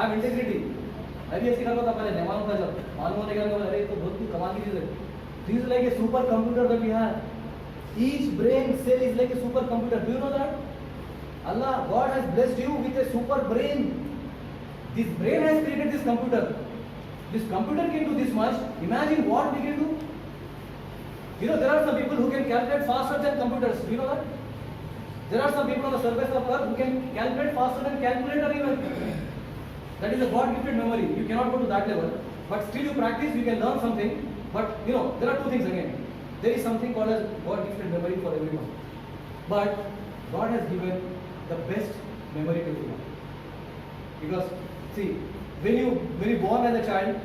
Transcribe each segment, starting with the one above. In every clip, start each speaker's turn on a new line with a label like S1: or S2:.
S1: have integrity. अभी ऐसी करता था पहले नहीं मालूम था जब मालूम होने के बाद अरे तो बहुत कमाल की चीज है. This is like a super computer that we have. Each brain cell is like a super computer. Do you know that? Allah, God has blessed you with a super brain. This brain has created this computer. This computer can do this much. Imagine what we can do. You know, there are some people who can calculate faster than computers. Do you know that? There are some people on the surface of earth who can calculate faster than calculator even. That is a God-gifted memory. You cannot go to that level. But still you practice, you can learn something. But you know, there are two things again. There is something called as God-gifted memory for everyone. But God has given the best memory to everyone. Because, see, when you born as a child,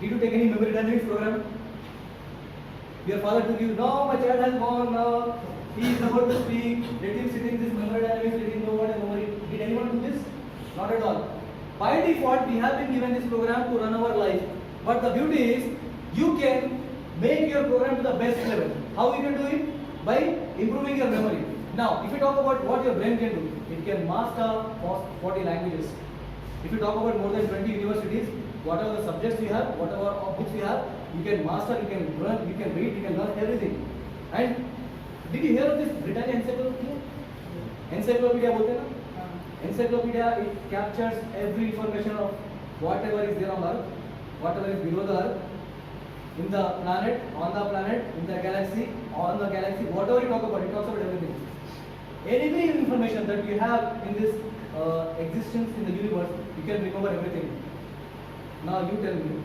S1: did you take any memory dynamics program? Your father told you, no, my child has gone now, he is about to speak, let him sit in this memory dynamics, let him know what is memory. Did anyone do this? Not at all. By default, we have been given this program to run our life. But the beauty is, you can make your program to the best level. How you can do it? By improving your memory. Now, if you talk about what your brain can do, it can master 40 languages. If you talk about more than 20 universities, whatever the subjects we have, whatever books we have, you can master, you can learn, you can read, you can learn everything. And did you hear of this Britannia Encyclopedia? Encyclopedia बोलते हैं ना? Encyclopedia, it captures every information of whatever is there on earth, whatever is below the earth, in the planet, on the planet, in the galaxy, on the galaxy, whatever you talk about, it talks about everything. Every information that you have in this existence in the universe, you can remember everything. Now you tell me.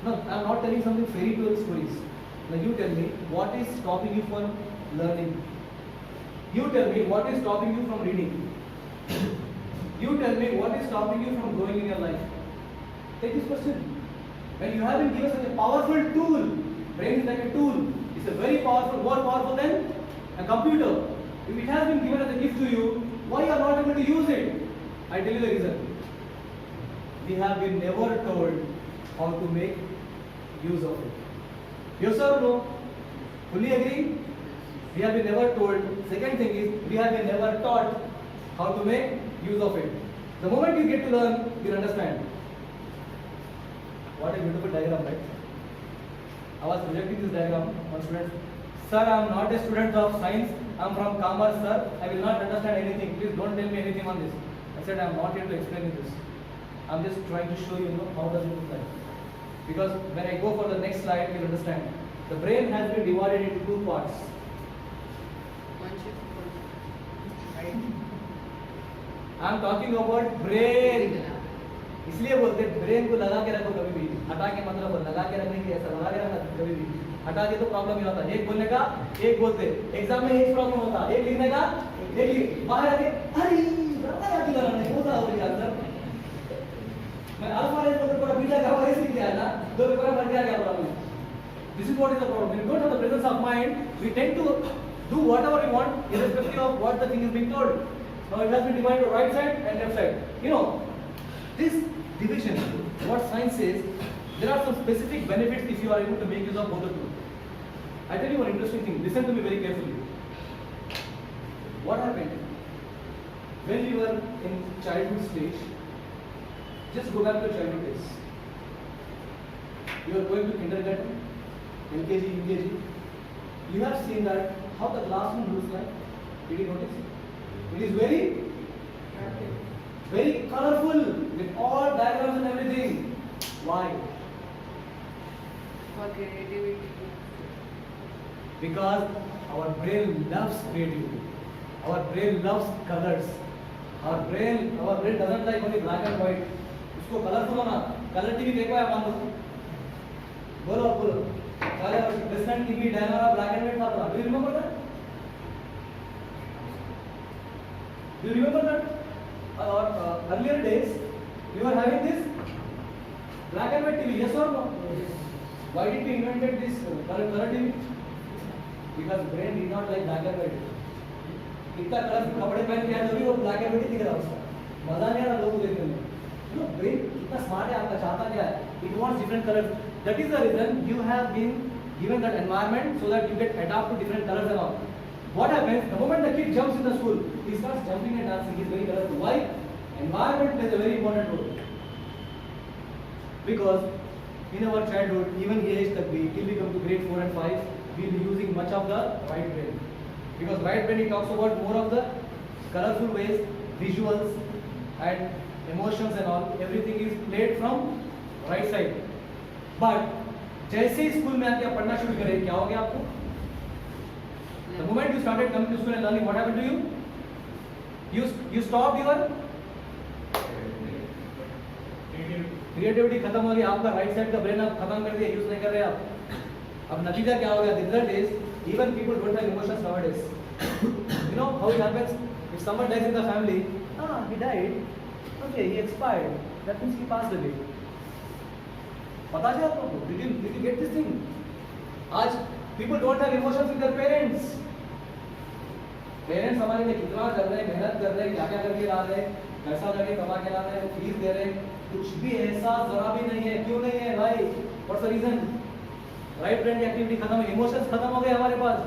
S1: No, I am not telling something fairy tale stories. Now you tell me, what is stopping you from learning? You tell me, what is stopping you from reading? You tell me, what is stopping you from growing in your life? Take this question. When you have been given such a powerful tool, brain is like a tool. It's a very powerful, more powerful than a computer. If it has been given as a gift to you, why you are not able to use it? I tell you the reason. We have been never told how to make use of it. Yes or no? Fully agree? We have been never told. Second thing is, we have been never taught how to make use of it. The moment you get to learn, you will understand. What a beautiful diagram, right? I was projecting this diagram on students. Sir, I am not a student of science. I am from commerce, sir. I will not understand anything. Please don't tell me anything on this. I said, I am not here to explain you this. I am just trying to show you, how does it look like. Because when I go for the next slide, you will understand. The brain has been divided into two parts. I am talking about brain. इसलिए बोलते हैं brain को लगा के रखो कभी भी, हटा के मतलब लगा के रखने की ऐसा लगा के रखना कभी भी, हटा दे तो प्रॉब्लम ही होता है। एक बोलने का एक बोलते, एग्जाम में एक प्रॉब्लम होता, एक लिखने का एक बाहर आके अरे याद नहीं होता हो यार सर मैं अल्फा रेस को थोड़ा बीटा का रेस लिख दिया ना दो पेपर बन गया problem. This is what is the problem. When you don't have the presence of mind, we tend to do whatever we want irrespective of what the thing is being told. Now it has been divided to right side and left side. This division, what science says, there are some specific benefits if you are able to make use of both the two. I tell you one interesting thing. Listen to me very carefully. What happened when you were in childhood stage? Just go back to childhood days. You are going to kindergarten, LKG, UKG. You have seen that how the classroom looks like. Did you notice? It is very colorful with all diagrams and everything. Why?
S2: For creativity.
S1: Because our brain loves creativity. Our brain loves colors. Our brain doesn't like only black and white. उसको colourful होना, colour TV देखो या मान लो, बोलो, colour different TV dynamo black and white था। Do you remember that? Do you remember that? Earlier days, we were having this black and white TV, yes or no? Why did we invented this color TV? Because brain did not like black and white. इतना colourful कपड़े पहन के आया तो भी वो black and white दिख रहा उसका, मजा नहीं आ रहा लोगों को देखने में। ब्रेन इतना स्मार्ट है, आपका चाहता क्या है? It wants different colors. That is the reason you have been given that environment so that you get adapt to different colors and all. What happens the moment the kid jumps in the school? He starts jumping and dancing. He is very colorful. Why? Environment plays a very important role. Because in our childhood, even age that we till we come to grade 4 and 5, we'll be using much of the right brain. Because right brain it talks about more of the colorful ways, visuals and emotions and all. Everything is played from right side. But जैसे ही school में आके आप पढ़ना शुरू करें, क्या हो गया आपको? The moment you started coming to school and learning, what happened to you? You stopped your creativity खत्म हो गई, आपका राइट साइड का ब्रेन आप खत्म कर दिया, यूज नहीं कर रहे आप. अब नतीजा क्या हो गया? The result is even people don't have emotions nowadays. You know how it happens? If someone dies in the family, he died, okay, he expired, that means he passed away. पता है आप लोगों को? Did you get this thing? आज people don't have emotions with their parents. Parents हमारे लिए कितना कर रहे हैं, मेहनत कर रहे हैं, क्या क्या करके ला रहे हैं, पैसा लगे कमा के ला रहे हैं, फीस दे रहे हैं, कुछ भी एहसास जरा भी नहीं है. क्यों नहीं है भाई? What's the reason? Right brain की एक्टिविटी खत्म है, इमोशंस खत्म हो गए हमारे पास.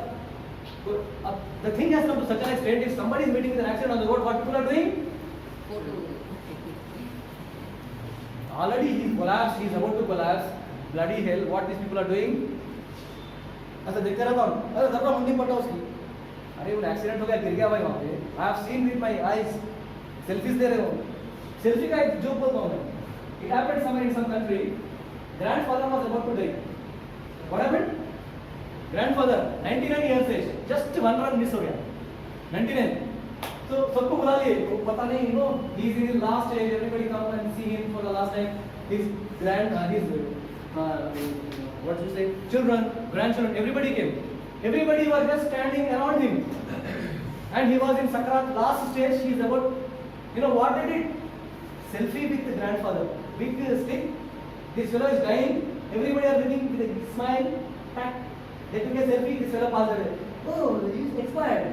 S1: तो अब the thing has come to such an extent, if somebody is meeting with an accident on the road, what people are doing? Already he is collapsed, he is about to collapse. Bloody hell, what these people are doing? ऐसा देखते रहता हूँ, अरे जरा मुंडी पटा उसकी, अरे वो एक्सीडेंट हो गया, गिर गया भाई वहाँ पे. I have seen with my eyes. Selfies दे रहे हो. सेल्फी का एक जोक बोलता हूँ मैं. It happened somewhere in some country. Grandfather was about to die. What happened? Grandfather, 99 years age, just one run miss हो गया. 99. तो सबको बुला लिए, पता नहीं, you know, he is in his last age. Everybody come and see him for the last time. His what you say, children, grandchildren, everybody came. Everybody was just standing around him, and he was in Sakrat last stage. He is about, you know what they did? Selfie with the grandfather, big stick. This fellow is dying. Everybody are looking with a smile. They took a selfie. This fellow passed away. Oh, he is expired.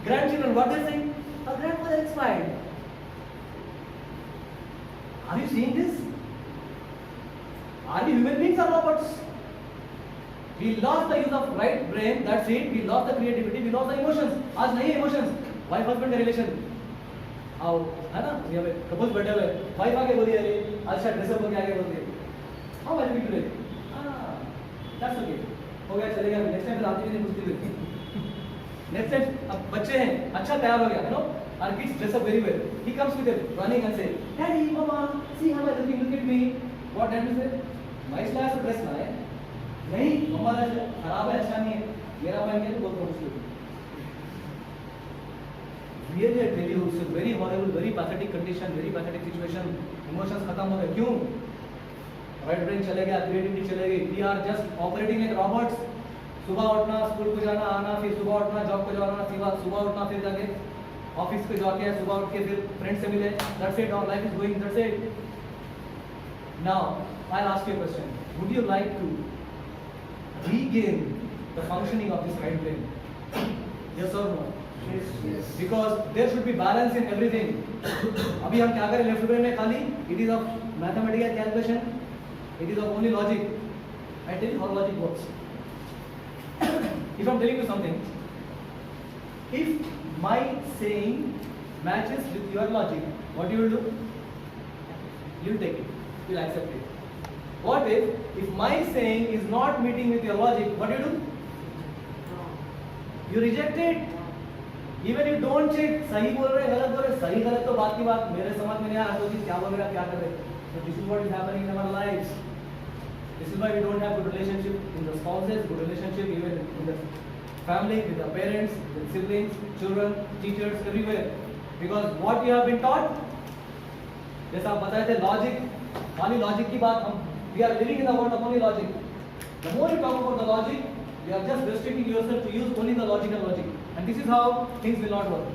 S1: Grandchildren, what they saying? Our grandfather expired. Are you seeing this? Are we human beings or robots? We lost the use of right brain. That's it. We lost the creativity. We lost the emotions. आज नहीं है emotions. Wife husband का relation. आओ, है ना? यहाँ पे couples बैठे हुए. Wife आके बोली अरे आज शायद ड्रेसअप होके आगे बोलते. How are you today? That's okay. हो गया चलेगा. Next time फिर आती भी नहीं पूछती फिर. Next time अब बच्चे हैं, अच्छा तैयार हो गया, you know? Our kids dress up very well. He comes with them, running and say, Daddy, Mama, see how I'm looking. Look at me. What daddy say? My class dress ना है. नहीं, मम्मा खराब है, अच्छा नहीं है. मेरा पहन के तो बहुत मुश्किल. Really, I tell you, it's a very horrible, very pathetic condition, very pathetic situation. Emotions खत्म हो गए. क्यों? Right brain चले गया, creativity चले गई. We are just operating like robots. सुबह उठना, स्कूल को जाना, आना, फिर सुबह उठना, जॉब को जाना, सुबह उठना, फिर जाके ऑफिस पे जाके सुबह उठ के फिर फ्रेंड से मिले. That's it. Our life is going. That's it. Now, I'll ask you a question. Would you like to regain the functioning of this right brain? Yes or no? Yes. Because there should be balance in everything. अभी हम क्या करें left brain में खाली? It is of mathematical calculation. It is of only logic. I tell you how logic works. If I'm telling you something, if my saying matches with your logic, what you will do? You'll take it. You'll accept it. What if my saying is not meeting with your logic? What do? You reject it. Even you don't check. सही बोल रहे, गलत बोल रहे, सही गलत तो बात की बात. मेरे समझ में नहीं आ रहा तो क्या बोल रहे, क्या कर रहे. So this is what is happening in our lives. This is why we don't have good relationship in the spouses, good relationship even in the family, with the parents, with siblings, children, teachers, everywhere. Because what you have been taught, जैसा आप बताए थे logic, खाली logic की बात हम we are living in the world of only logic. The more you talk about the logic, you are just restricting yourself to use only the logical logic. And this is how things will not work.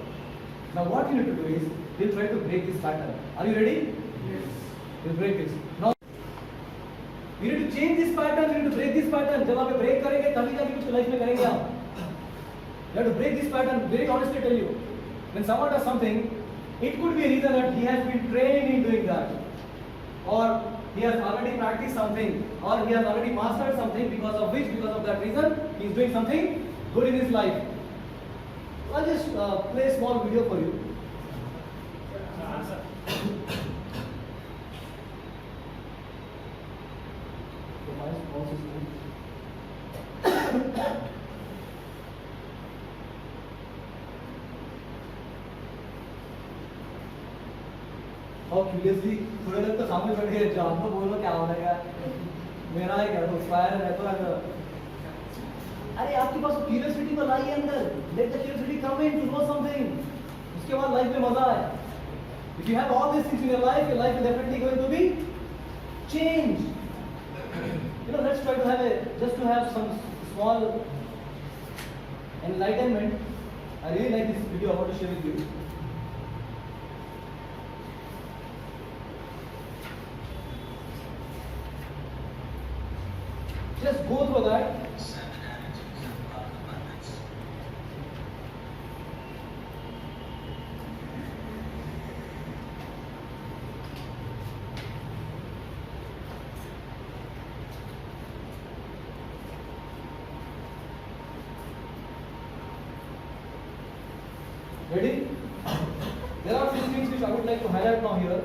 S1: Now what you need to do is, we'll try to break this pattern. Are you ready? Yes. We'll break this. Now, we need to change this pattern, we need to break this pattern. जब आप break करेंगे तभी जाके कुछ life में करेंगे आप. You have to break this pattern. Very honestly tell you, when someone does something, it could be a reason that he has been trained in doing that, or he has already practiced something, or he has already mastered something, because of that reason, he is doing something good in his life. I'll just play a small video for you. और curiously थोड़े लोग तो सामने बैठ गए, जो आपको बोलो क्या हो रहेगा, मेरा है क्या तो फायर रहता है। अरे आपके पास क्यूरियोसिटी तो लाई है अंदर, let the curiosity come in to know something, उसके बाद लाइफ में मजा है। If you have all this things in your life is definitely going to be change. You know, let's try to have just to have some small enlightenment. I really like this video. I want to share with you. Just go through that. Ready? There are few things which I would like to highlight now here.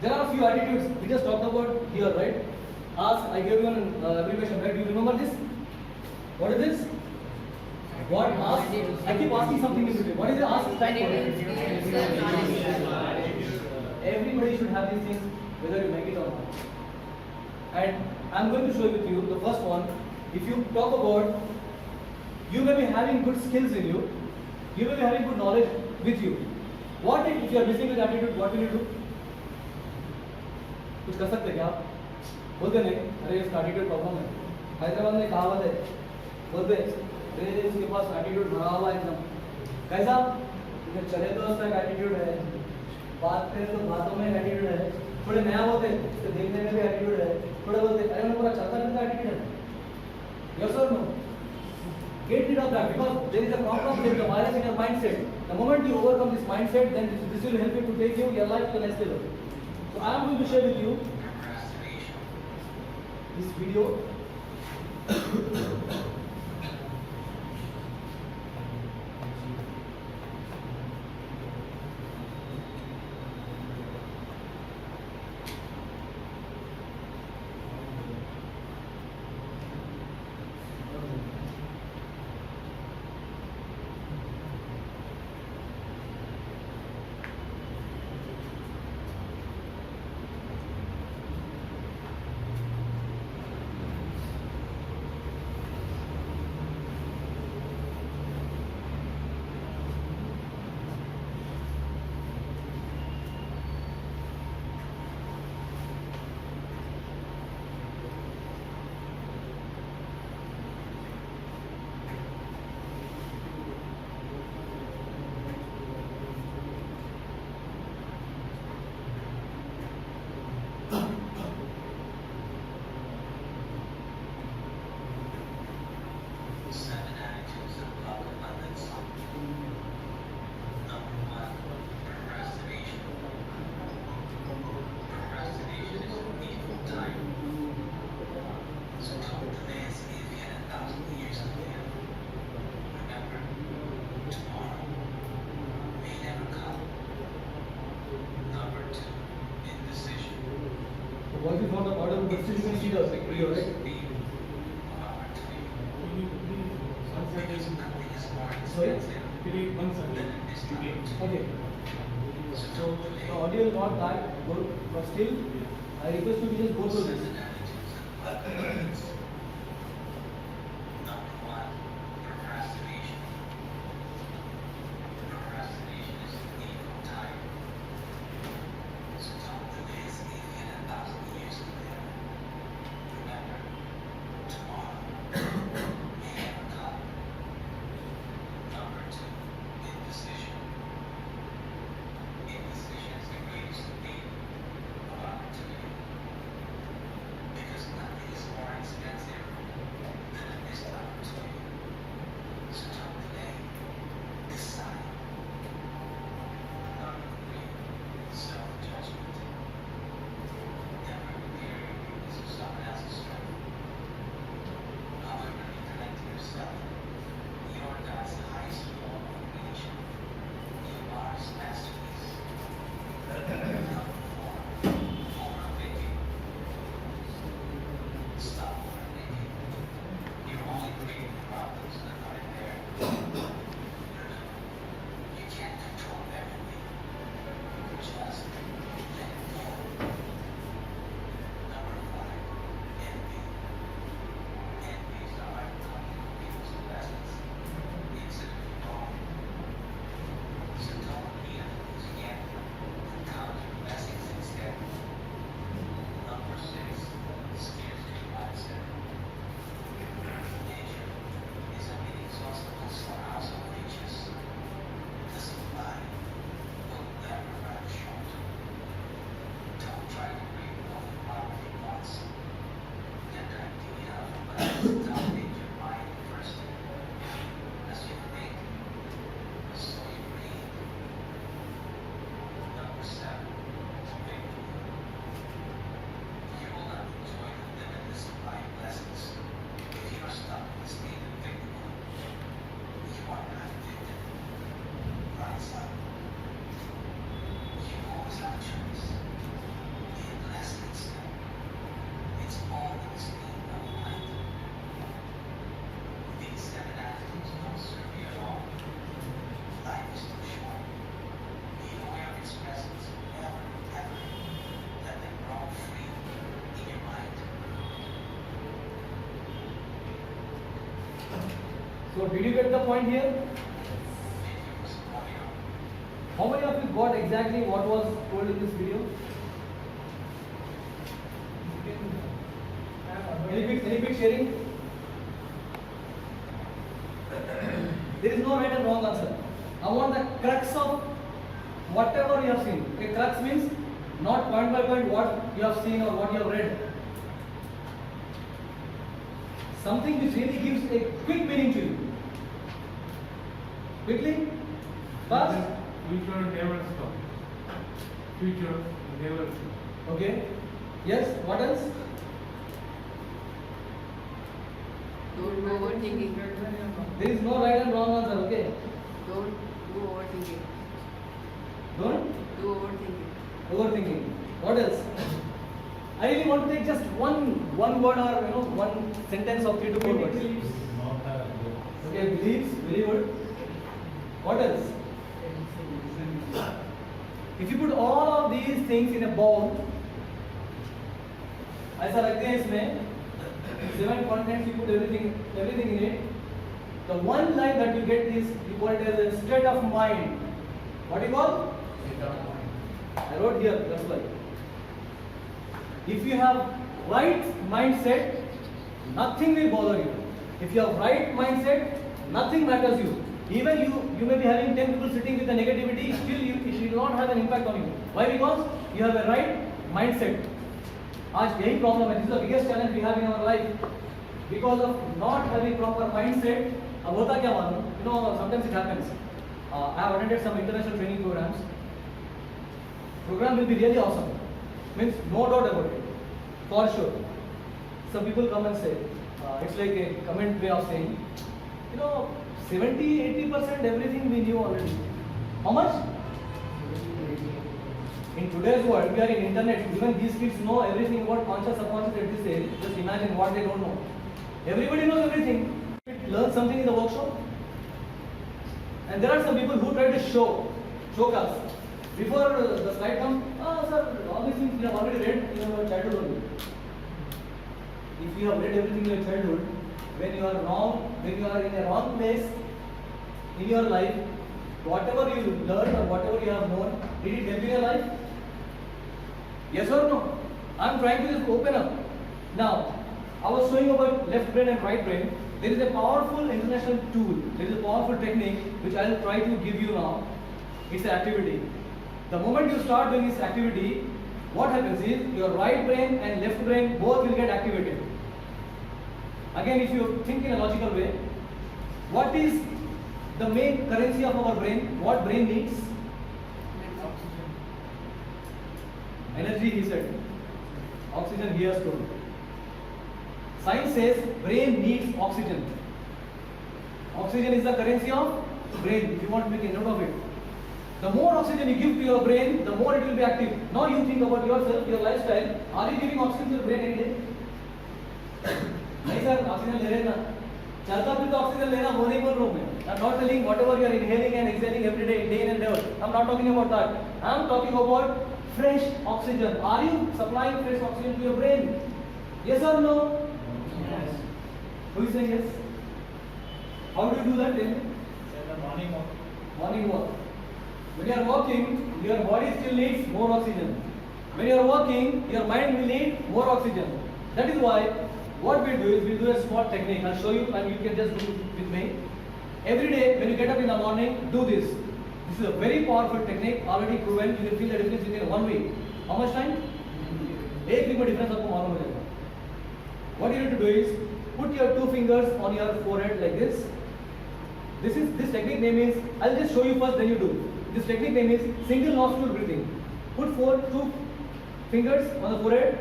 S1: There are a few attitudes we just talked about here, right? Ask, I gave you an abbreviation, right? Do you remember this? What is this? What? Ask? I keep asking something in between. What is the ask stand for? Everybody should have these things, whether you make it or not. And I'm going to show with you the first one. If you talk about, you may be having good skills in you, you may be having good knowledge with you. What if you are missing with attitude? What will you do? कुछ कर सकते क्या आप? बोलते नहीं, अरे इसका attitude problem है। हैदराबाद में कहावत है, बोलते अरे इसके पास एटीट्यूड भरा हुआ है एकदम। कैसा? इधर चले तो उसका एटीट्यूड है, बात करे तो बातों में एटीट्यूड है, थोड़े नया बोलते तो देखने में भी एटीट्यूड है, थोड़े बोलते अरे उन्हें पूरा चलता फिरता एटीट्यूड है। Yes or no? Get rid of that because there is a problem with the virus in your mindset. The moment you overcome this mindset, then this will help you to take your life to the next level. So I am going to share with you this video. What is not the order, but still you can see the video, right? Sorry? Okay. So the audio is not that good, but still I request you to just go through this. So did you get the point here? How many of you got exactly what was told in this video? Any big sharing? There is no right and wrong answer. I want the crux of whatever you have seen. Okay, crux means not point by point what you have seen or what you have read. Something which really gives a quick meaning to you. Quickly? Fast?
S2: Future never stop. Future never stop.
S1: Okay. Yes, what else?
S3: Don't do overthinking.
S1: There is no right and wrong answer, okay?
S3: Don't do overthinking.
S1: Don't
S3: Do overthinking.
S1: overthinking. What else? I really want to take just one word or one sentence of 3 to 4 words. Okay, beliefs, very good. What else? If you put all of these things in a bowl, ऐसा रखते हैं इसमें 7 contents, you put everything in it. The one line that you get is, you call it as a state of mind. What do you call? I wrote here, that's why. If you have right mindset, nothing will bother you. If you have right mindset, nothing matters you. Even you may be having 10 people sitting with the negativity, still it will not have an impact on you. Why? Because you have a right mindset. आज यही problem है. This is the biggest challenge we have in our life. Because of not having proper mindset, अब होता क्या मालूम? Sometimes it happens. I have attended some international training programs. Program will be really awesome. Means no doubt about it. For sure. Some people come and say, it's like a comment way of saying, 70-80% everything we knew already. How much? In today's world, we are in internet. Even these kids know everything about conscious, subconscious at this age. Just imagine what they don't know. Everybody knows everything. Learn something in the workshop. And there are some people who try to show us. Before the slide comes, sir, all these things you have already read in your childhood only. If you have read everything in your childhood, when you are wrong, when you are in a wrong place in your life, whatever you learned or whatever you have known, did it help in your life? Yes or no? I am trying to just open up. Now, I was showing about left brain and right brain. There is a powerful international tool. There is a powerful technique which I will try to give you now. It's an activity. The moment you start doing this activity, what happens is your right brain and left brain both will get activated. Again, if you think in a logical way, what is the main currency of our brain? What brain needs? Energy, he said. Oxygen, he has told. Science says brain needs oxygen. Oxygen is the currency of brain. If you want to make a note of it. The more oxygen you give to your brain, the more it will be active. Now you think about yourself, your lifestyle. Are you giving oxygen to your brain every day? नहीं sir, oxygen ले रहे ना. चलता फिर तो oxygen लेना वो नहीं बोल रहा हूँ मैं. I'm not telling whatever you are inhaling and exhaling every day, day in and day out. I'm not talking about that. I'm talking about fresh oxygen. Are you supplying fresh oxygen to your brain? Yes or no? Yes. Who is saying yes? How do you do that? Tell me.
S2: Morning walk.
S1: Morning walk. When you are walking, your body still needs more oxygen. When you are walking, your mind will need more oxygen. That is why what we do is we do a small technique. I'll show you and you can just do it with me. Every day when you get up in the morning, do this. This is a very powerful technique, already proven. You will feel the difference within 1 week. How much time? 1 week में difference आपको मालूम हो जाएगा. What you need to do is put your 2 fingers on your forehead like this. This technique name is, I'll just show you first, then you do. This technique name is single nostril breathing. Put 2 fingers on the forehead.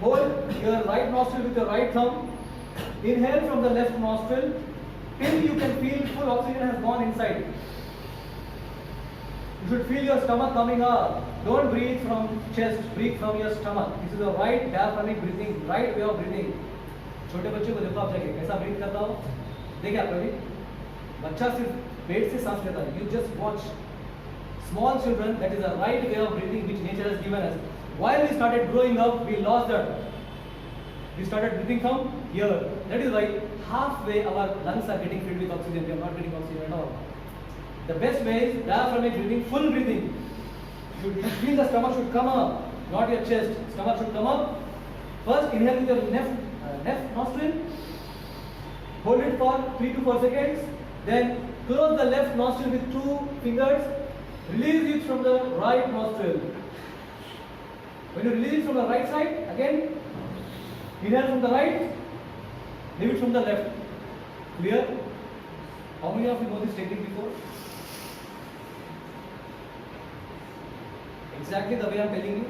S1: Hold your right nostril with your right thumb. Inhale from the left nostril till you can feel full oxygen has gone inside. You should feel your stomach coming up. Don't breathe from chest, breathe from your stomach. This is the right diaphragmatic breathing, right way of breathing. छोटे बच्चे को देखो आप जाके कैसा breathe करता हो. देखिए आप कभी बच्चा सिर्फ पेट से सांस लेता है. You just watch. Small children, that is the right way of breathing which nature has given us. While we started growing up, we lost that. We started breathing from here. That is why halfway our lungs are getting filled with oxygen. We are not getting oxygen at all. The best way is diaphragmatic breathing, full breathing. You should feel the stomach should come up, not your chest. Stomach should come up. First, inhale with your left nostril. Hold it for 3 to 4 seconds. Then close the left nostril with 2 fingers. Release it from the right nostril. When you release it from the right side, again, inhale from the right, leave it from the left. Clear? How many of you know this technique before? Exactly the way I am telling you.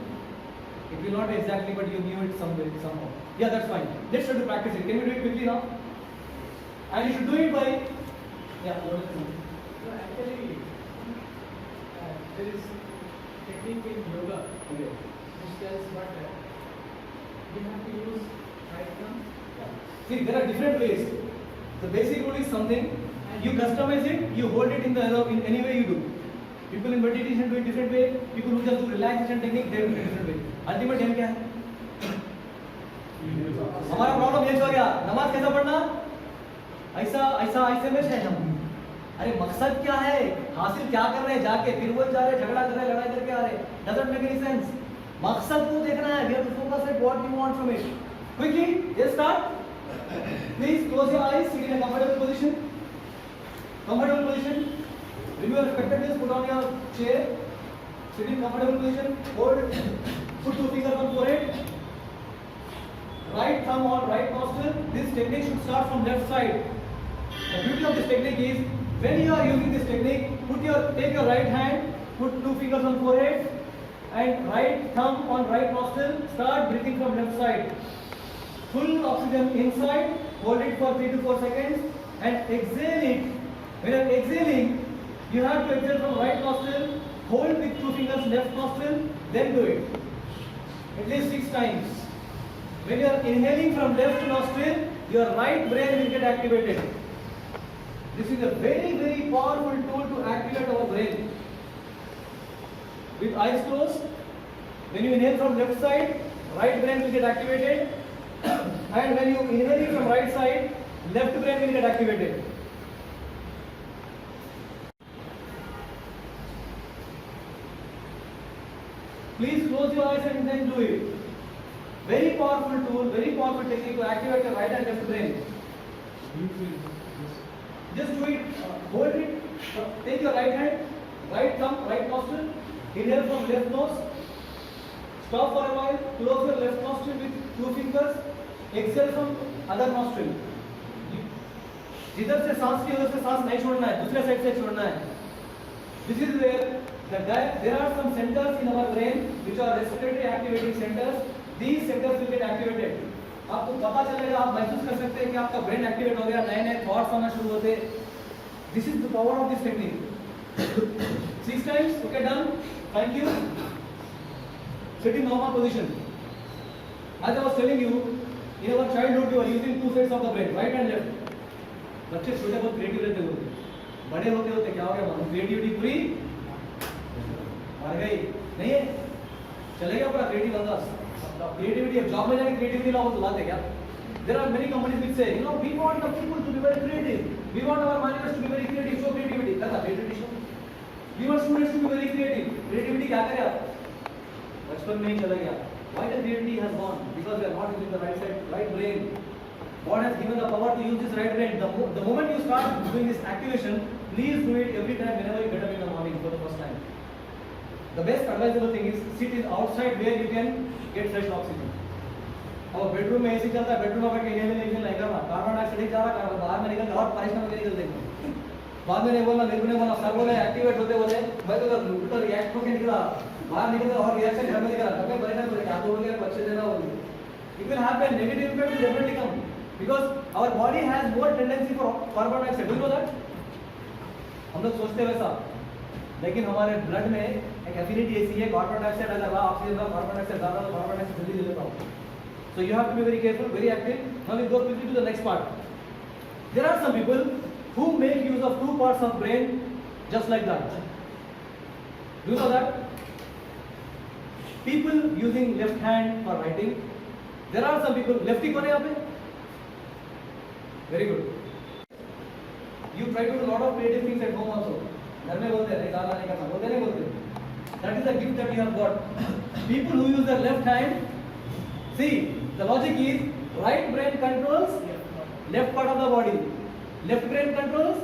S1: It will not be exactly, but you knew it somewhere, somehow. Yeah, that's fine. Let's try to practice it. Can we do it quickly now? And you should do it by. Yeah, what is it?
S4: So actually, there is technique in yoga
S1: Okay.
S4: which tells what we have to use right thumb.
S1: See, there are different ways. The basic rule is something. You customize it. You hold it in any way you do. People in meditation do it different way. People who just do relaxation technique, they do it different way. Ultimate aim क्या है? हमारा problem ये हो गया. नमाज कैसा पढ़ना? ऐसे में है हम. अरे मकसद क्या है? हासिल क्या कर रहे हैं जाके? फिर वो जा रहे झगड़ा कर रहे लड़ाई करके आ रहे. Doesn't make any sense. मकसद को देखना है. We have to focus at what we want from it. Quickly, let's start. Please close your eyes. Sit in a comfortable position. Comfortable position. Remove your respectiveness. Put on your chair. Sit in comfortable position. Hold. Put 2 fingers on forehead. Right thumb on right nostril. This technique should start from left side. The beauty of this technique is when you are using this technique, take your right hand, put 2 fingers on forehead, and right thumb on right nostril. Start breathing from left side. Full oxygen inside. Hold it for 3 to 4 seconds, and exhale it. When you are exhaling, you have to exhale from right nostril. Hold with 2 fingers left nostril. Then do it at least 6 times. When you are inhaling from left nostril, your right brain will get activated. This is a very, very powerful tool to activate our brain. With eyes closed, when you inhale from left side, right brain will get activated. And when you inhale from right side, left brain will get activated. Please close your eyes and then do it. Very powerful tool, very powerful technique to activate the right and left brain. Just do it, hold it, take your right hand, right thumb, right nostril, inhale from left nose, stop for a while, close your left nostril with 2 fingers, exhale from other nostril. जिधर से सांस की उधर से सांस नहीं छोड़ना है, दूसरे साइड से छोड़ना है. This is where there are some centers in our brain which are respiratory activating centers. These centers will get activated. आपको पता चलेगा, आप महसूस कर सकते हैं कि आपका ब्रेन एक्टिवेट हो गया, नए थॉट्स आना शुरू होते. This is the power of this technique. 6 times, okay, done. Thank you. Sit in normal position. As I was telling you, in our childhood you are using 2 sides of the brain, right and left. बच्चे छोटे बहुत creative रहते होते, बड़े होते होते क्या हो गया मालूम? क्रिएटिविटी पूरी मर गई. नहीं है, चलेगा पूरा क्रिएटिव अंदाज. Creativity, जॉब में जाके creativity लाओ तो लाते क्या? There are many companies which say, we want the people to be very creative. We want our managers to be very creative. Show creativity. करना creativity show. We want students to be very creative. Creativity क्या करे आप? बचपन में ही चला गया. Why the creativity has gone? Because we are not using the right side, right brain. God has given the power to use this right brain. The moment you start doing this activation, please do it every time whenever you get up in the morning for the first time. The best advisable thing is sit in outside where you can get fresh oxygen. और bedroom में AC चलता है, bedroom में बैठ के inhalation नहीं करना, carbon dioxide जा रहा है, बाहर में निकल और परेशान होकर निकल देंगे. बाद में नहीं बोलना, मेरे को नहीं बोलना, सर बोले एक्टिवेट होते बोले, मैं तो रिएक्ट होकर निकला, बाहर निकला और रिएक्शन घर में निकला, तब मैं परेशान हो गया, क्या तो हो गया, अच्छे देना बोले. It will happen, negative impact will definitely come because our body has more tendency for carbon dioxide. Do you know that? हम लोग सोचते हैं वैसा, लेकिन हमारे ब्लड में एक एफिनिटी ऐसी है, कार्बन डाइऑक्साइड अगर रहा, ऑक्सीजन रहा, कार्बन डाइऑक्साइड ज़्यादा तो कार्बन डाइऑक्साइड जल्दी ले लेता हूँ. So you have to be very careful, very active. Now we go quickly to the next part. There are some people who make use of 2 parts of brain just like that. Do you know that? People using left hand for writing There are some people, lefty कौन है यहाँ पे? Very good. You try to do a lot of creative things at home also. घर में बोलते हैं ज़्यादा नहीं करना, बोलते नहीं बोलते. That is the gift that you have got. People who use their left hand, see, the logic is right brain controls left part of the body. Left brain controls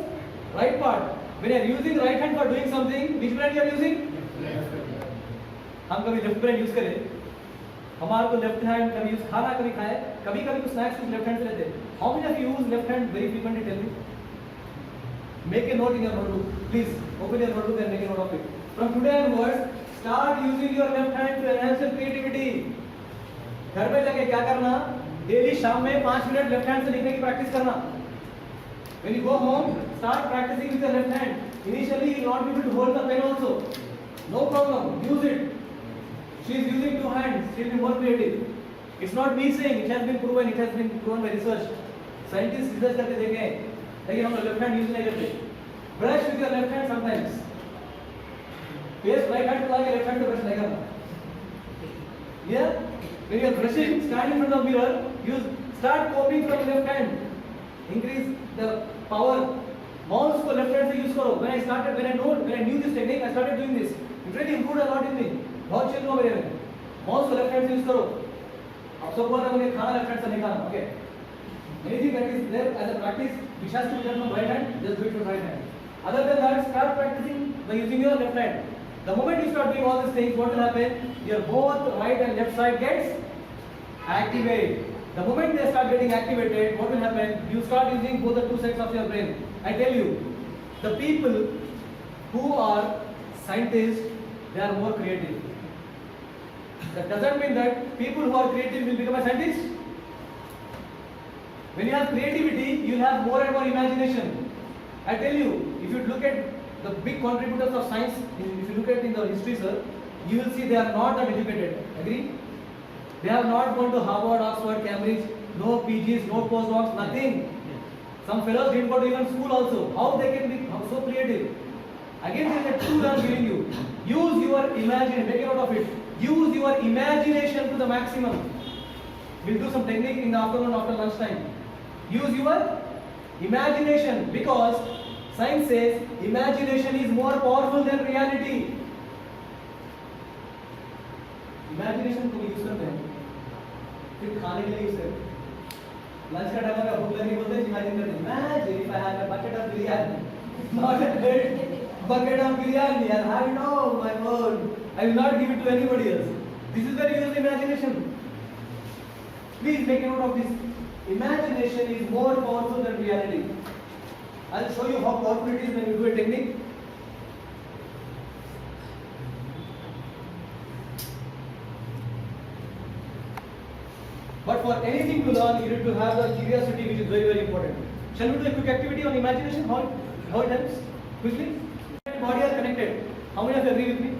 S1: right part. When you are using right hand for doing something, which brain you are using? हम कभी left brain use करें, हमारे को left hand कभी use खाना कभी खाए, कभी कभी कुछ स्नैक्स कुछ लेफ्ट हैंड से लेते हैं. How many of you use left hand very frequently? Tell me. Make a note in your notebook. Please open your notebook and make a note of it. From today onwards start using your left hand to enhance your creativity. घर पे जाके क्या करना, daily शाम में 5 minute left hand से लिखने की प्रैक्टिस करना. When you go home, start practicing with your left hand. Initially, you will not be able to hold the pen also. No problem, use it. She is using 2 hands, she will be more creative. It's not me saying, it has been proven by research. Scientists research करके देखे हैं, लेकिन हम left hand use नहीं करते. Brush with your left hand sometimes. Face right hand को लगा left hand से brush नहीं करना. Yeah? When you are brushing, stand in front of mirror, use start combing from left hand. Increase the power. Mouse को left hand से use करो. When I knew this technique, I started doing this. It really improved a lot in me. बहुत change हुआ मेरे में. Mouse को left hand से use करो. अब सब बोल रहे हैं मुझे खाना लेफ्ट हैंड से नहीं खाना. Okay. Anything that is there as a practice which has to be done from right hand, just do it from right hand. Other than that, start practicing by using your left hand. The moment you start doing all these things, what will happen? Your both right and left side gets activated. The moment they start getting activated, what will happen? You start using both the two sides of your brain. I tell you, the people who are scientists, they are more creative. That doesn't mean that people who are creative will become a scientist. When you have creativity, you will have more and more imagination. I tell you, if you look at the big contributors of science, if you look at in the history, sir, you will see they are not that educated. Agree? They have not gone to Harvard, Oxford, Cambridge, no PGs, no postdocs, nothing. Some fellows didn't go to even school also. How they can be so creative? Again, there is a tool I am giving you. Use your imagination. Make a note of it. Use your imagination to the maximum. We'll do some technique in the afternoon after lunchtime. Use your imagination because science says imagination is more powerful than reality. Imagination को use करते हैं, फिर खाने के लिए use करते हैं. Lunch का टाइम में भूख लगी बोलते हैं, इमेजिन करते हैं. Imagine if I have a bucket of biryani, not a plate. Bucket of biryani, and I know my own. I will not give it to anybody else. This is where you use imagination. Please make a note of this. Imagination is more powerful than reality. I'll show you how powerful it is when you do a technique. But for anything to learn, you need to have the curiosity, which is very, very important. Shall we do a quick activity on imagination? How it helps? Quickly. Body are connected. How many of you agree with me?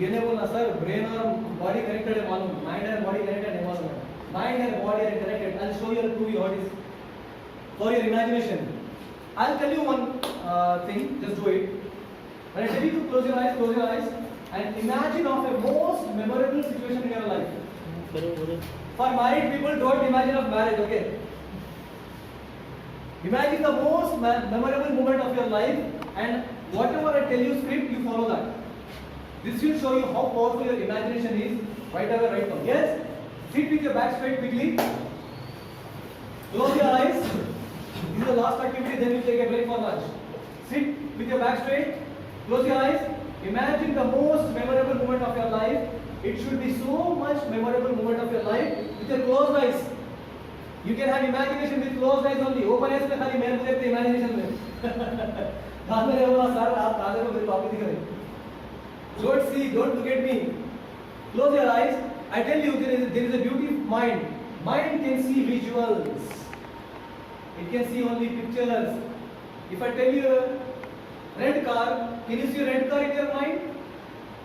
S1: ये नहीं बोलना sir brain और body connected है मालूम, mind and body connected है मालूम. Mind and body are connected. I will show you to what is for your imagination. I will tell you one thing, just do it. When I tell you to close your eyes and imagine of a most memorable situation in your life. For married people, don't imagine of marriage, okay? Imagine the most memorable moment of your life, and whatever I tell you script, you follow that. This will show you how powerful your imagination is right away, right now. Yes? Sit with your back straight quickly. Close your eyes. This is the last activity, then we'll take a break for lunch. Sit with your back straight. Close your eyes. Imagine the most memorable moment of your life. It should be so much memorable moment of your life with your closed eyes. You can have imagination with closed eyes only. Open eyes में खाली मैं मुझे अपने imagination में. बाद में बोला sir आप कागज में मेरे को आप दिख रहे. Don't see, don't look at me. Close your eyes. I tell you there is a beauty of mind. Mind can see visuals. It can see only pictures. If I tell you red car, can you see red car in your mind?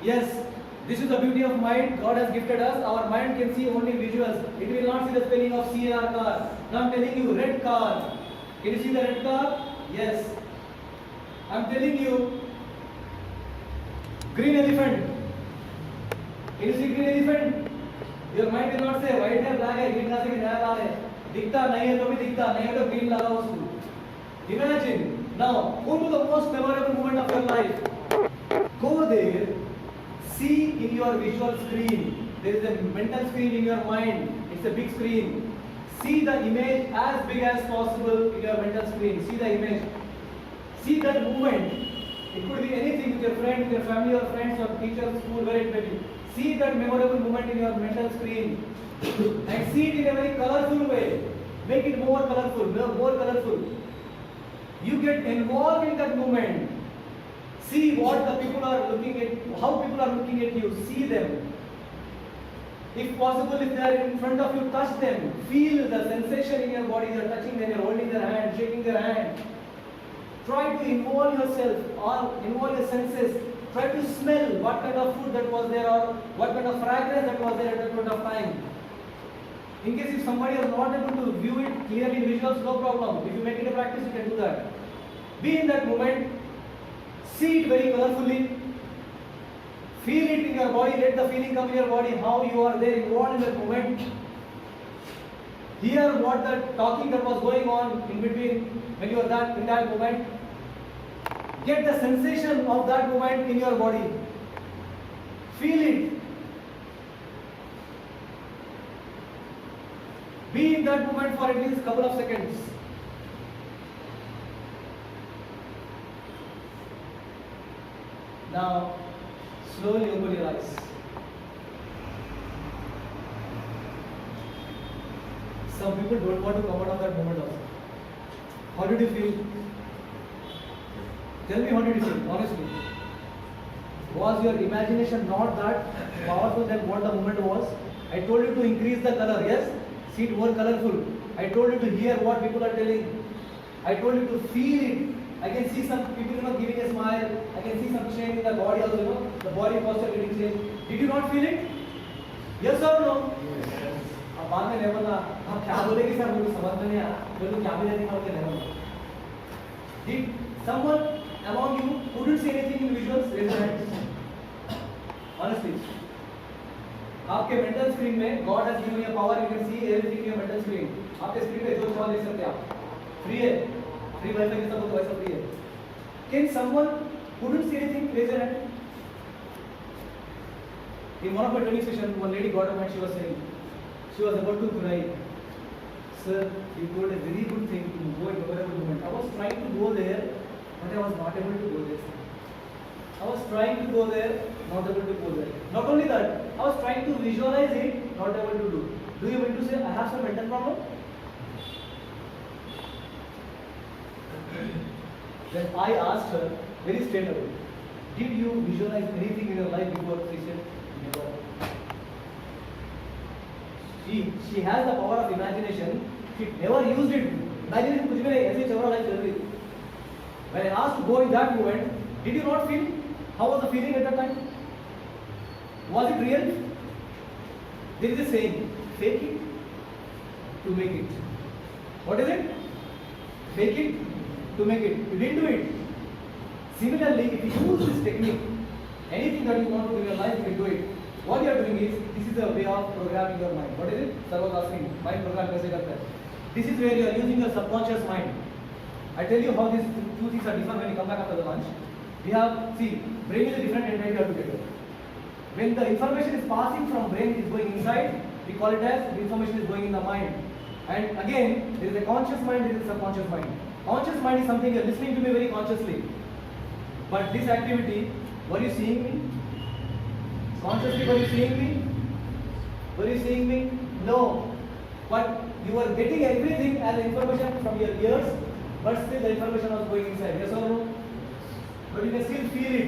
S1: Yes. This is the beauty of mind. God has gifted us. Our mind can see only visuals. It will not see the spelling of CAR car. Now I'm telling you, red car. Can you see the red car? Yes. I'm telling you, green elephant. Can you see green elephant? Your mind will not say white है black है green कहाँ से कि नया car है, दिखता नहीं है तो भी दिखता नहीं है तो green लगाओ उसको. Imagine now go to the most memorable moment of your life. Go there, see in your visual screen. There is a mental screen in your mind. It's a big screen. See the image as big as possible in your mental screen. See the image. See that moment. It could be anything with your friend, with your family or friends or teacher, school, where it may be. See that memorable moment in your mental screen and see it in a very colorful way. Make it more colorful, more colorful. You get involved in that moment. See what the people are looking at, how people are looking at you. See them. If possible, if they are in front of you, touch them. Feel the sensation in your body. You are touching them, you are holding their hand, shaking their hand. Try to involve yourself or involve your senses. Try to smell what kind of food that was there or what kind of fragrance that was there at that point of time. In case if somebody is not able to view it clearly in visuals, no problem. If you make it a practice, you can do that. Be in that moment. See it very colorfully. Feel it in your body. Let the feeling come in your body. How you are there involved in that moment. Hear what the talking that was going on in between when you are in that moment. Get the sensation of that moment in your body. Feel it. Be in that moment for at least a couple of seconds. Now, slowly open your eyes. Some people don't want to come out of that moment also. How did you feel? Tell me, how did you feel, honestly? Was your imagination not that powerful than what the moment was? I told you to increase the color, yes? See it more colorful. I told you to hear what people are telling. I told you to feel it. I can see some people, giving a smile. I can see some change in the body also, the body posture getting changed. Did you not feel it? Yes or no? Yes. अब बाद में level ना, हम क्या बोलेंगे sir मुझे समझ में नहीं आया, जो लोग क्या भी नहीं खाओगे level. Did someone among you who didn't see anything in visuals raise your hand? Honestly, आपके mental screen में God has given you a power, you can see everything in your mental screen. आपके screen पे जो चाहो देख सकते हैं आप. Free है, free wifi के सब तो वैसा free है. Can someone who didn't see anything raise your hand? In one of my training sessions, one lady got up and she was saying, she was about to cry. Sir, you told a very good thing to go in a memorable moment. I was trying to go there, but I was not able to go there. I was trying to go there, not able to go there. Not only that, I was trying to visualize it, not able to do. Do you mean to say I have some mental problem? Then I asked her very straight away, did you visualize anything in your life before? She said, never. She has the power of imagination. She never used it. Imagination कुछ भी नहीं, ऐसे चल रहा life चल रही. When I asked to go in that moment, did you not feel? How was the feeling at that time? Was it real? There is a saying, fake it to make it. What is it? Fake it to make it. You didn't do it. Similarly, if you use this technique, anything that you want to do in your life, you can do it. What you are doing is, this is a way of programming your mind. What is it? Sir was asking, mind program kaise karta hai? This is where you are using your subconscious mind. I tell you how these two things are different when you come back after the lunch. We have, see, brain is a different entity altogether. When the information is passing from brain, it is going inside, we call it as the information is going in the mind. And again, there is a conscious mind, there is a subconscious mind. Conscious mind is something you are listening to me very consciously. But this activity, were you seeing me? Consciously, were you seeing me? Were you seeing me? No. But you were getting everything as information from your ears, but still the information was going inside. Yes or no? But you can still feel it.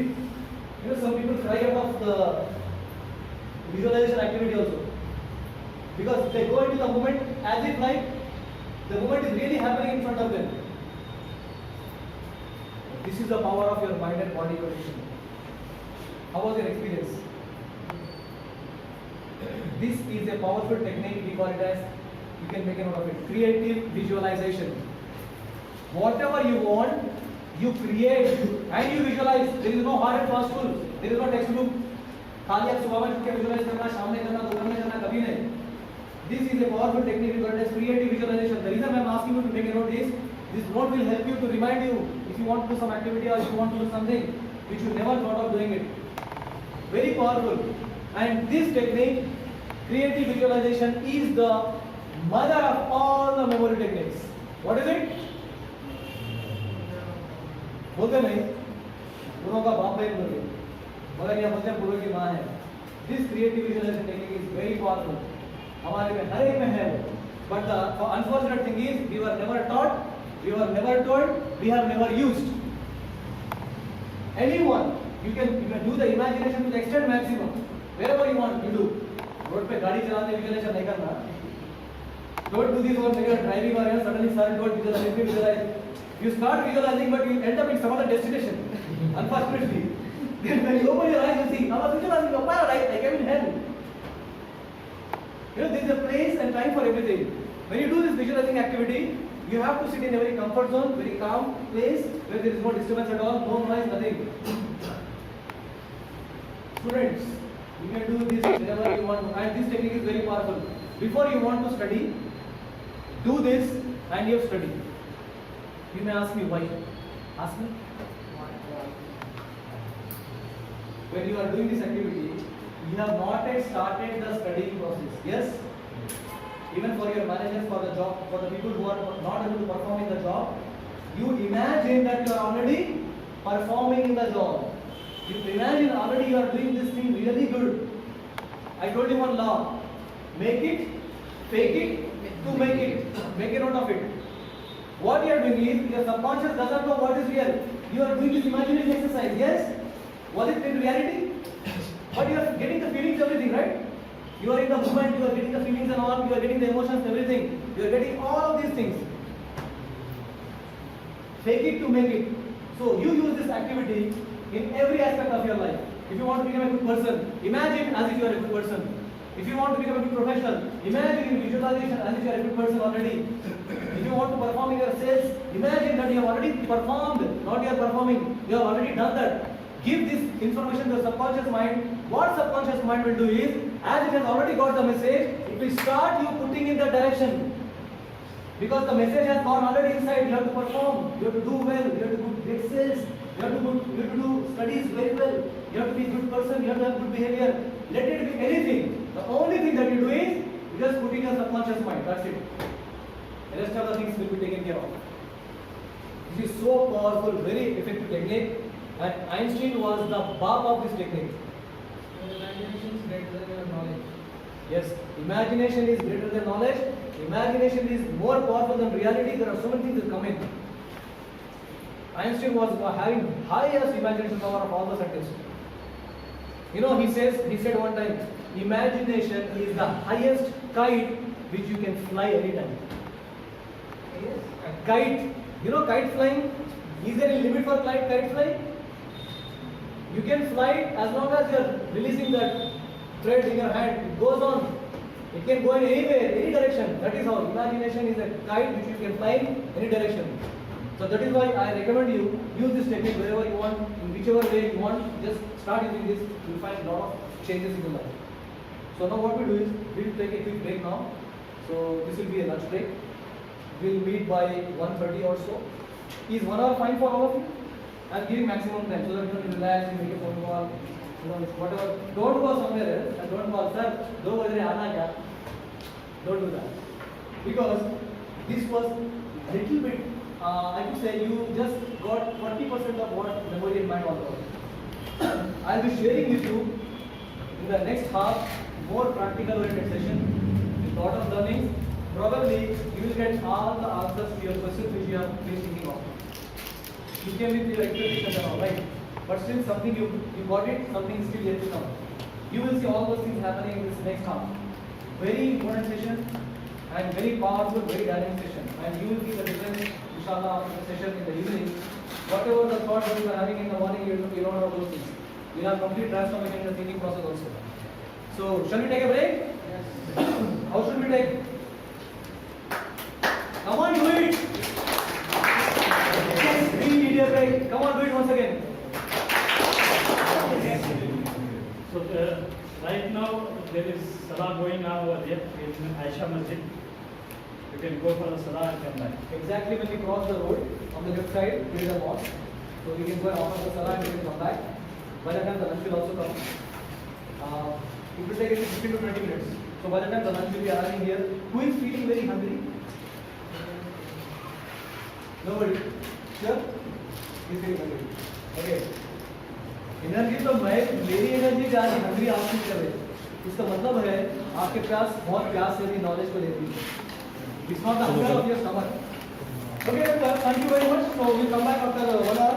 S1: You know, some people cry out of the visualization activity also. Because they go into the moment as if like the moment is really happening in front of them. This is the power of your mind and body connection. How was your experience? This is a powerful technique, we call it as, you can make a note of it, creative visualization. Whatever you want, you create and you visualize. There is no hard and fast rule. There is no textbook. खाली आप सुबह में उठ के visualise करना, शाम में करना, दोपहर में करना, कभी नहीं. This is a powerful technique because it's creative visualization. The reason I'm asking you to take a note is this note will help you to remind you if you want to do some activity or if you want to do something which you never thought of doing it. Very powerful. And this technique, creative visualization, is the mother of all the memory techniques. What is it? बोलते नहीं, गुरुओं का बाप है बोलते, मगर यह बोलते हैं गुरु की माँ है. This creative visualization technique is very powerful. हमारे में हर एक में है वो. But the unfortunate thing is we were never taught, we were never told, we have never used. Anyone, you can do the imagination to the extent maximum. Wherever you want, you do. Road पे गाड़ी चलाते visualization नहीं करना. Don't do this when you are driving or suddenly start don't visualize. You start visualizing, but you end up in some other destination. Unfortunately, then when you open your eyes, you see, I was visualizing a paradise. I came in hell. You know, there is a place and time for everything. When you do this visualizing activity, you have to sit in a very comfort zone, very calm place where there is no disturbance at all, no noise, nothing. Students, you can do this whenever you want, and this technique is very powerful. Before you want to study, do this and you study. You may ask me why. Ask me. When you are doing this activity, you have not yet started the studying process. Yes? Even for your managers, for the job, for the people who are not able to perform in the job, you imagine that you are already performing in the job. You imagine already you are doing this thing really good. I told you one law. Make it, fake it, to make it. Make a note of it. What you are doing is, your subconscious doesn't know what is real. You are doing this imagination exercise. Yes? Was it in reality? But you are getting the feelings, everything, right? You are in the movement, you are getting the feelings and all, you are getting the emotions, everything. You are getting all of these things. Fake it to make it. So you use this activity in every aspect of your life. If you want to become a good person, imagine as if you are a good person. If you want to become a good professional, imagine in visualization as if you are a good person already. If you want to perform in your sales, imagine that you have already performed, not you are performing, you have already done that. Give this information to your subconscious mind. What subconscious mind will do is, as it has already got the message, it will start you putting in the direction. Because the message has gone already inside, you have to perform, you have to do well, you have to get sales, you have to do studies very well, you have to be a good person, you have to have good behavior. Let it be anything. The only thing that you do is, you just put in your subconscious mind, that's it. The rest of the things will be taken care of. This is so powerful, very effective technique. And Einstein was the bab of this technique.
S4: Imagination is greater than your knowledge.
S1: Yes, imagination is greater than knowledge. Imagination is more powerful than reality. There are so many things that come in. Einstein was having highest imagination power of all the scientists. You know, he said one time, imagination is the highest kite which you can fly anytime.
S4: Yes.
S1: A kite, you know, kite flying. Is there a limit for kite flying? You can fly it as long as you are releasing that thread in your hand. It goes on. It can go in anywhere, any direction. That is how imagination is a kite which you can fly in any direction. So that is why I recommend you use this technique wherever you want, in whichever way you want. Just start using this. You will find a lot of changes in your life. So now what we do is we will take a quick break now. So this will be a lunch break. We will meet by 1:30 or so. Is 1 hour fine for all of you? I am giving maximum time so that you can relax, you make a phone call, you know, whatever. Don't go somewhere else and don't call, sir, don't worry, aana kya? Don't do that. Because this was a little bit, I could say you just got 40% of what memory and mind all about. I will be sharing with you in the next half more practical oriented session with lot of learning. Probably you will get all the answers to your questions which you have been thinking of. You came with your expectations and all, right? But still something you got it, something still yet to come. You will see all those things happening in this next half. Very important session and very powerful, very dynamic session. And you will see the difference, inshallah, after the session in the evening. Whatever the thoughts that you are having in the morning, you don't know those things. You have complete transformation in the thinking process also. So, shall we take a break?
S4: Yes.
S1: How should we take? Come on, do it! Yes, we need a break. Come on, do it once again.
S5: So,
S4: in Aisha Masjid. You can go for the salah and come back.
S1: Exactly when we cross the road, on the left side, there is a mosque. So we can go and offer the salah and we can come back. By the time the lunch will also come. It will take at least 15 to 20 minutes. So by the time the lunch will be arriving here, who is feeling very hungry? Nobody. Sure? Who is feeling hungry? Okay. Energy तो मेरी energy जा रही hungry आप feel कर रहे हैं इसका मतलब है आपके प्यास बहुत प्यास से भी नॉलेज को लेती है it's not the hunger of your stomach okay thank you very much so we come back after 1 hour